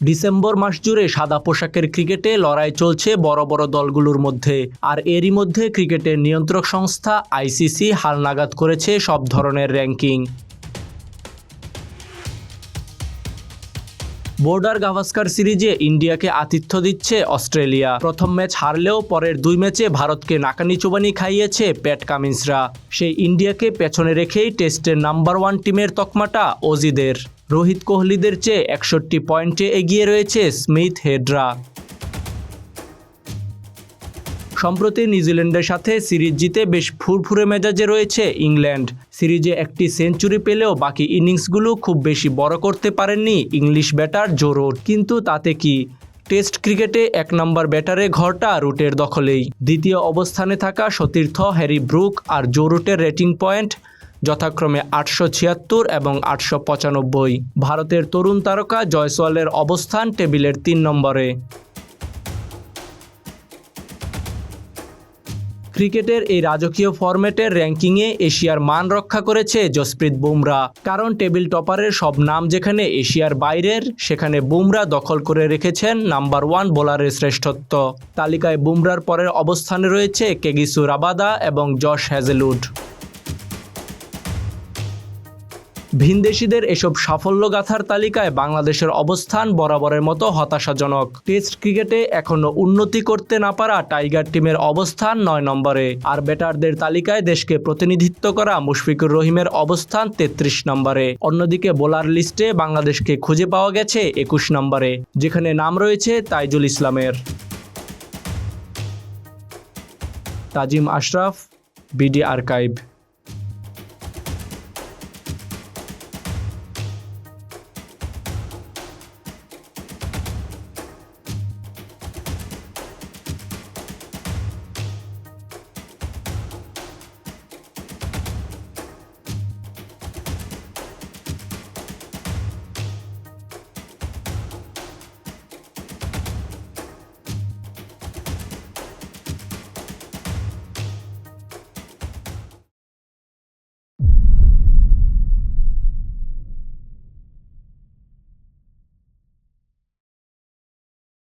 December মাস জুড়ে সাদা পোশাকের ক্রিকেটে লড়াই চলছে বড় বড় দলগুলোর মধ্যে। আর এরই মধ্যে ক্রিকেটের নিয়ন্ত্রক সংস্থা আইসিসি হালনাগাদ করেছে সব ধরনের র্যাঙ্কিং। বর্ডার গাভাস্কার সিরিজে ইন্ডিয়াকে আতিথ্য দিচ্ছে অস্ট্রেলিয়া। প্রথম ম্যাচ হারলেও পরের 2 ম্যাচে ভারতকে নাকানি চুবানি খাইয়েছে প্যাট কামিন্সরা। সেই ইন্ডিয়াকে পেছনে রেখেই টেস্টের নাম্বার 1 টিমের তকমাটা অজিদের। রোহিত কোহলিদের চেয়ে 61 পয়েন্টে এগিয়ে রয়েছে স্মিথ হেডরা। সম্প্রতি নিউজিল্যান্ডের সাথে সিরিজ জিতে বেশ ফুরফুরে মেজাজে রয়েছে ইংল্যান্ড। সিরিজে একটি সেঞ্চুরি পেলেও বাকি ইনিংসগুলো খুব বেশি বড় করতে পারেননি ইংলিশ ব্যাটার জো রুট। কিন্তু তাতে কি, টেস্ট ক্রিকেটে 1 নম্বর ব্যাটারে ঘরটা রুটের দখলেই। দ্বিতীয় অবস্থানে থাকা সতীর্থ হ্যারি ব্রুক আর জো রুটের রেটিং পয়েন্ট যথাক্রমে 876 এবং 895। ভারতের তরুণ তারকা জয়সওয়ালের অবস্থান টেবিলের 3 নম্বরে। ক্রিকেটের এই রাজকীয় ফরম্যাটের র্যাঙ্কিংয়ে এশিয়ার মান রক্ষা করেছে জসপ্রীত বুমরা। কারণ টেবিল টপারের সব নাম যেখানে এশিয়ার বাইরের, সেখানে বুমরা দখল করে রেখেছেন নাম্বার 1 বোলারের শ্রেষ্ঠত্ব। তালিকায় বুমরার পরের অবস্থানে রয়েছে কেগিসু রাবাদা এবং জশ হ্যাজেলউড। ভিনদেশিদের এসব সাফল্যগাথার তালিকায় বাংলাদেশের অবস্থান বরাবরের মতো হতাশাজনক। টেস্ট ক্রিকেটে এখনও উন্নতি করতে না পারা টাইগার টিমের অবস্থান 9 নম্বরে। আর ব্যাটারদের তালিকায় দেশকে প্রতিনিধিত্ব করা মুশফিকুর রহিমের অবস্থান 33 নম্বরে। অন্যদিকে বোলার লিস্টে বাংলাদেশকে খুঁজে পাওয়া গেছে 21 নম্বরে, যেখানে নাম রয়েছে তাইজুল ইসলামের। তাজিম আশরাফ, বিডি আর্কাইভ।